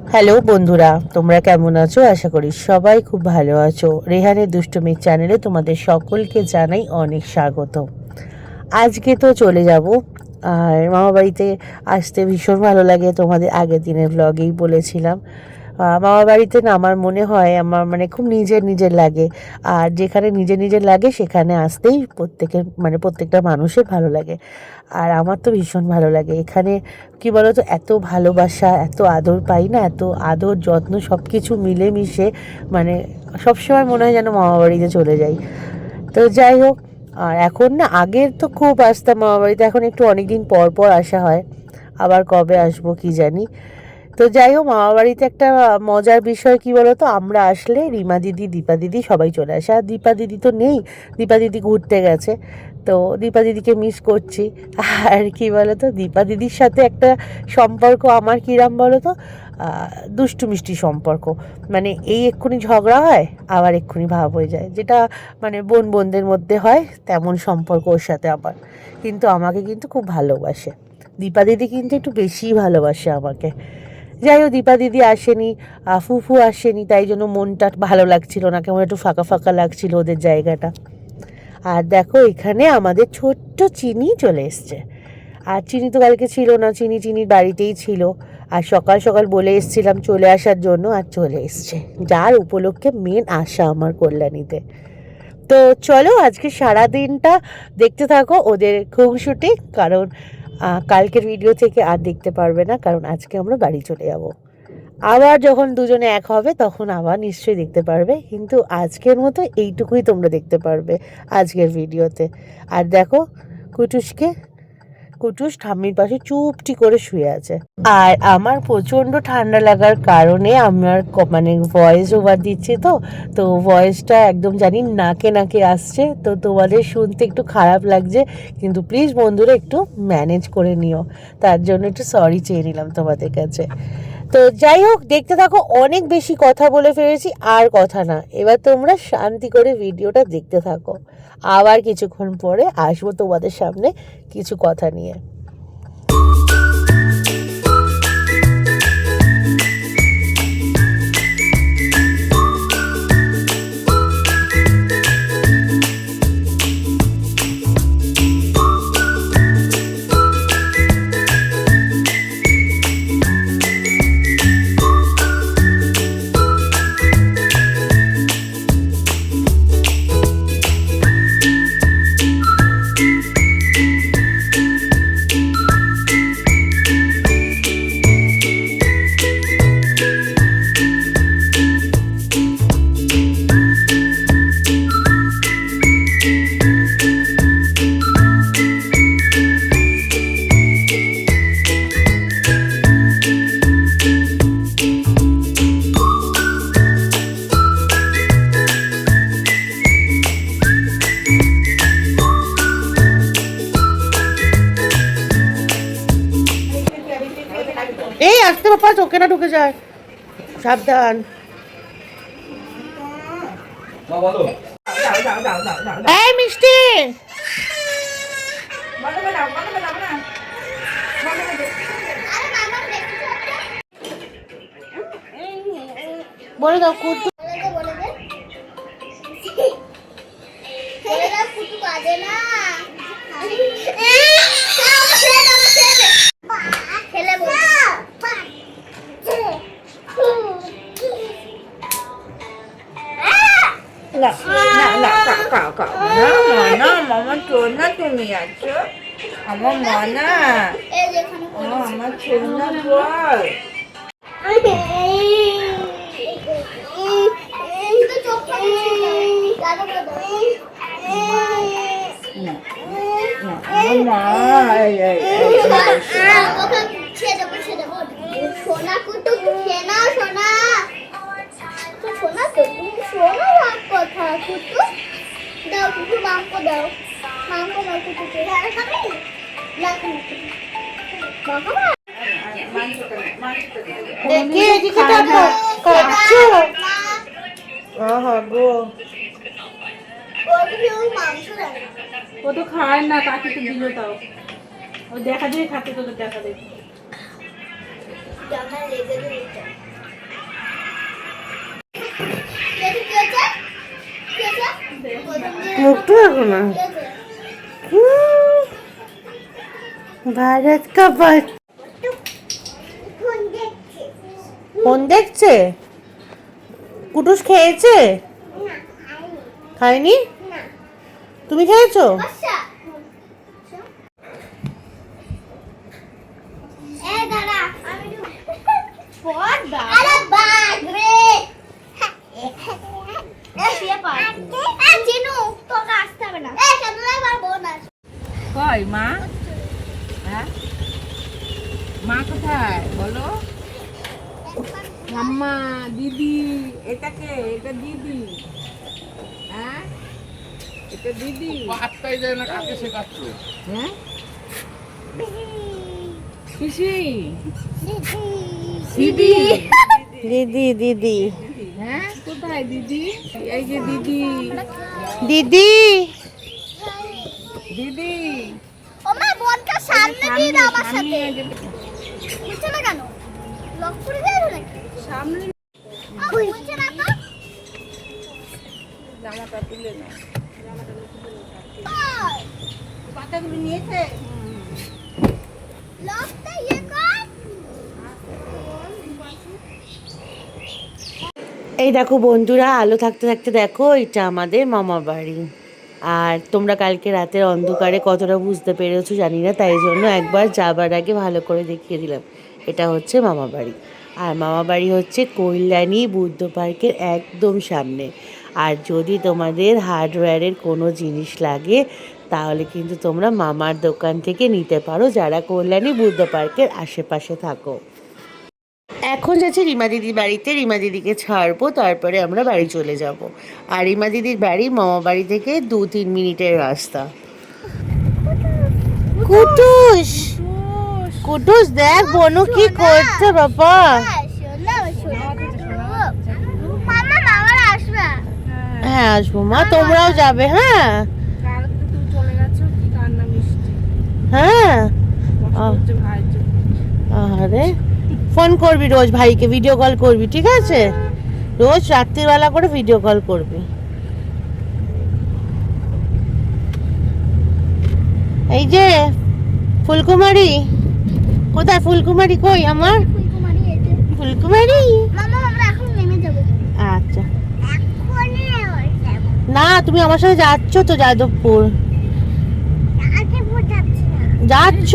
Hello বন্ধুরা, তোমরা কেমন আছো? আশা করি সবাই খুব ভালো আছো। রেহানের দুষ্টুমির চ্যানেলে তোমাদের সকলকে জানাই অনেক স্বাগত। আজকে তো চলে যাব, আর মামা বাড়িতে আসতে ভীষণ ভালো লাগে। তোমাদের আগের দিনের ব্লগেই বলেছিলাম, মামা বাড়িতে না আমার মনে হয় আমার মানে খুব নিজের নিজের লাগে। আর যেখানে নিজের নিজের লাগে সেখানে আসতেই প্রত্যেকটা মানুষের ভালো লাগে। আর আমার তো ভীষণ ভালো লাগে এখানে। কি বলো তো, এত ভালোবাসা, এত আদর পাই না, এত আদর যত্ন সব কিছু মিলেমিশে, মানে সবসময় মনে হয় যেন মামা বাড়িতে চলে যাই। তো যাই হোক, আর এখন না, আগের তো খুব আসতাম মামা বাড়িতে, এখন একটু অনেক দিন পর পর আসা হয়। আবার কবে আসবো কি জানি। তো যাই হোক, মামা বাড়িতে একটা মজার বিষয় কি বলতো, আমরা আসলে রিমা দিদি, দীপা দিদি সবাই চলে আসে। আর দীপা দিদি তো নেই, দীপা দিদি ঘুরতে গেছে। তো দীপা দিদিকে মিস করছি। আর কি বলতো, দীপা দিদির সাথে একটা সম্পর্ক আমার কিরাম বলতো, দুষ্টু মিষ্টি সম্পর্ক। মানে এই এক্ষুনি ঝগড়া হয়, আবার এক্ষুনি ভাব হয়ে যায়, যেটা মানে বোন বোনদের মধ্যে হয় তেমন সম্পর্ক ওর সাথে আমার। কিন্তু আমাকে কিন্তু খুব ভালোবাসে। দীপা দিদি কিন্তু একটু বেশিই ভালোবাসে আমাকে। যাই হোক, দীপা দিদি আসেনি, ফুফু আসেনি, তাই জন্য মনটা ভালো লাগছিল না, কেমন একটু ফাঁকা ফাঁকা লাগছিল ওদের জায়গাটা। আর দেখো, এখানে আমাদের ছোট্ট চিনি চলে এসছে। আর চিনি তো কালকে ছিল না, চিনির বাড়িতেই ছিল। আর সকাল সকাল বলে এসছিলাম চলে আসার জন্য, আর চলে এসছে, যার উপলক্ষে মেন আশা আমার কল্যাণীতে। তো চলো, আজকে সারা দিনটা দেখতে থাকো ওদের খুনসুটি, কারণ কালকের ভিডিও থেকে আর দেখতে পারবে না, কারণ আজকে আমরা বাড়ি চলে যাব। আবার যখন দুজনে এক হবে তখন আবার নিশ্চয়ই দেখতে পারবে, কিন্তু আজকের মতো এইটুকুই তোমরা দেখতে পারবে আজকের ভিডিওতে। আর দেখো, কুটুস ঠাম্মির পাশে চুপটি করে শুয়ে আছে। আর আমার প্রচণ্ড ঠান্ডা লাগার কারণে আমার মানে ভয়েস ওভার দিচ্ছি, তো ভয়েসটা একদম জানি নাকে নাকে আসছে, তো তোমাদের শুনতে একটু খারাপ লাগছে, কিন্তু প্লিজ বন্ধুরা একটু ম্যানেজ করে নিও। তার জন্য একটু সরি চেয়ে নিলাম তোমাদের কাছে। তো যাই হোক, দেখতে থাকো। অনেক বেশি কথা বলে ফেলেছি, আর কথা না, এবার তোমরা শান্তি করে ভিডিওটা দেখতে থাকো। আবার কিছুক্ষণ পরে আসবো তোমাদের সামনে কিছু কথা নিয়ে। এই আসতে বাবা, চোখে না ঢুকে যায়, সাবধান। এই মিষ্টি, বলে দাও কুটু। মামা চোনা তুমি আছো, আমার মনা, আমার চোনা বল। সোনা কুটু খেয়ে নাও, সোনা সোনা তো তুমি সোনা রাগ কথা কুটু দাও, কুটু মাংস দাও, মাংস দাও কুটুকে। খাবে না কুটু বাবা, দেখি এদিকে তাকাও, কাচ্চু। আহা গো, মাংস দেয় ও তো খায় না, কাকে তো দিল তাও, ও দেখা দিয়ে খাতে, তোদের দেখা দেখি। জামাই লেগে দিয়েছে। দেখো না। ভারত কা ফোন দেখছে। কুটুস খেয়েছে? খায়নি? তুমি খেয়েছো? কই মা? হ্যাঁ মা কোথায় বলো? আম্মা, দিদি, এটাকে, এটা দিদি। হ্যাঁ এটা দিদি। হাতটাই যায় না, কাকে শেখাচ্ছ? হ্যাঁ পিসি, দিদি। দিদি দিদি হ্যাঁ কোথায় দিদি? এই যে দিদি, দিদি দিদি। আমার বোনটা সামনে দিয়ে দাও আমার সাথে। সামনে এই যে বুঝছো না কেন? লক করে দেয় নাকি? সামনে বুঝছো না তো? জামাটা তুলে নাও। পাতাগুলো নিয়েছে। লকটা ইয়ে কর। এই দেখো বন্ধুরা, আলো থাকতে থাকতে দেখো এটা আমাদের মামা বাড়ি। আর তোমরা কালকে রাতের অন্ধকারে কতটা বুঝতে পেরেছো জানি না, তাই জন্য একবার যাবার আগে ভালো করে দেখিয়ে দিলাম। এটা হচ্ছে মামা বাড়ি। আর মামা বাড়ি হচ্ছে কল্যাণী বুদ্ধ পার্কের একদম সামনে। আর যদি তোমাদের হার্ডওয়্যারের কোনো জিনিস লাগে তাহলে কিন্তু তোমরা মামার দোকান থেকে নিতে পারো, যারা কল্যাণী বুদ্ধ পার্কের আশেপাশে থাকো। এখন যাচ্ছি রিমা দিদির বাড়িতে, রিমা দিদিকে ছাড়বো, তারপরে আমরা বাড়ি চলে যাব। আর রিমা দিদির বাড়ি মামা বাড়ি থেকে 2-3 মিনিটের রাস্তা। কুটুস কুটুস দেখ বনু কি করছে বাবা। মামা মামার আসবে। হ্যাঁ আসবো মা, তোমরাও যাবে? হ্যাঁ কাল তো তুমি চলে গেছো, কি কান্না মিষ্টি। হ্যাঁ। কষ্ট হচ্ছে ভাইয়ের জন্য। আরে ফোন করবি রোজ, ভাইকে ভিডিও কল করবি, ঠিক আছে? রোজ রাত্রিবেলা করে ভিডিও কল করবি। এই যে ফুলকুমারী কোথায়? ফুলকুমারী কই আমার? ফুলকুমারী এসে। ফুলকুমারী মামা আমরা এখন নেমে যাব। আচ্ছা এখনই যাব। না, তুমি আমার সাথে যাচ্ছ তো যাদবপুর? আগে বোঝাচ্ছি না। যাচ্ছ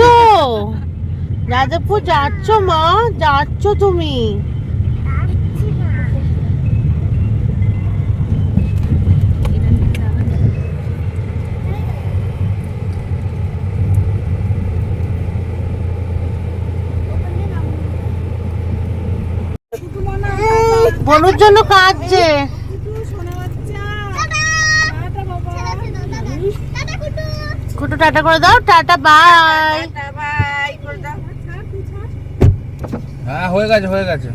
যাদবপুর যাচ্ছ মা, যাচ্ছ তুমি? যাচ্ছি না। বনুর জন্য কাঁদছে। কুটু টাটা করে দাও। Tata bye. টাটা বাই করে দাও। হ্যাঁ হয়ে গেছে, হয়ে গেছে।